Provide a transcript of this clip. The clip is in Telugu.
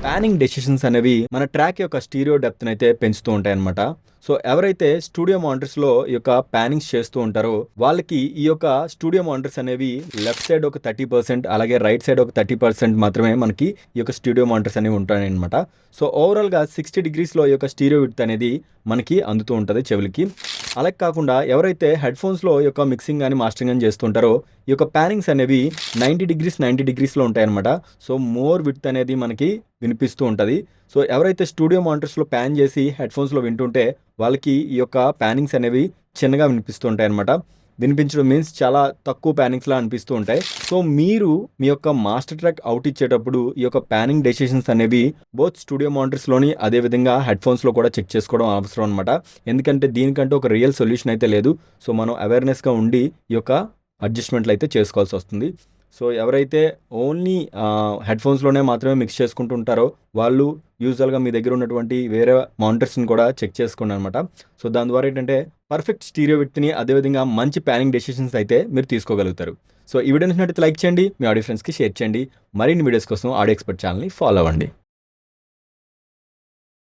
పానింగ్ డెసిషన్స్ అనేవి మన ట్రాక్ యొక్క స్టీరియో డెప్త్ అయితే పెంచుతూ ఉంటాయన్నమాట. సో ఎవరైతే స్టూడియో మానిటర్స్‌లో ఈ యొక్క పానింగ్స్ చేస్తూ ఉంటారో వాళ్ళకి ఈ యొక్క స్టూడియో మానిటర్స్ అనేవి లెఫ్ట్ సైడ్ ఒక 30% అలాగే రైట్ సైడ్ ఒక 30% మాత్రమే మనకి ఈ యొక్క స్టూడియో మానిటర్స్ అనేవి ఉంటాయన్నమాట. సో ఓవరాల్‌గా 60 డిగ్రీస్‌లో ఈ యొక్క స్టీరియో విడ్త్ అనేది మనకి అందుతూ ఉంటది చెవులకి. అలాగే కాకుండా ఎవరైతే హెడ్‌ఫోన్స్‌లో ఈ యొక్క మిక్సింగ్ గాని, మాస్టరింగ్ గాని చేస్తుంటారో ఈ యొక్క పానింగ్స్ అనేవి 90 డిగ్రీస్‌లో ఉంటాయన్నమాట. సో మోర్ విడ్త్ అనేది మనకి వినిపిస్తూ ఉంటది. సో ఎవరైతే స్టూడియో మానిటర్స్‌లో పాన్ చేసి హెడ్‌ఫోన్స్‌లో వింటుంటే వాళ్ళకి ఈ యొక్క పానింగ్స్ అనేవి చిన్నగా వినిపిస్తూ ఉంటాయన్నమాట. వినిపించడం మీన్స్ చాలా తక్కువ పానింగ్స్‌లా అనిపిస్తూ ఉంటాయి. సో మీరు మీ యొక్క మాస్టర్ ట్రాక్ అవుట్ ఇచ్చేటప్పుడు ఈ యొక్క పానింగ్ డెసిషన్స్ అనేవి బోత్ స్టూడియో మానిటర్స్‌లోని అదే విధంగా హెడ్‌ఫోన్స్‌లో కూడా చెక్ చేసుకోవడం అవసరం అనమాట. ఎందుకంటే దీనికంటే ఒక రియల్ సొల్యూషన్ అయితే లేదు. సో మనం అవేర్‌నెస్‌గా ఉండి ఈ యొక్క అడ్జస్ట్‌మెంట్లు అయితే చేసుకోవాల్సి వస్తుంది. సో ఎవరైతే ఓన్లీ హెడ్‌ఫోన్స్‌లోనే మాత్రమే మిక్స్ చేసుకుంటూ ఉంటారో వాళ్ళు యూజువల్‌గా మీ దగ్గర ఉన్నటువంటి వేరే మానిటర్స్‌ని కూడా చెక్ చేసుకోండి అనమాట. సో దాని ద్వారా ఏంటంటే పర్ఫెక్ట్ స్టీరియో విడ్త్‌ని అదేవిధంగా మంచి పానింగ్ డెసిషన్స్ అయితే మీరు తీసుకోగలుగుతారు. సో ఈ వీడియో నచ్చినట్లయితే లైక్ చేయండి. మీ ఆడియో ఫ్రెండ్స్‌కి షేర్ చేయండి. మరిన్ని వీడియోస్ కోసం ఆడియో ఎక్స్పర్ట్ ఛానల్‌ని ఫాలో అవ్వండి.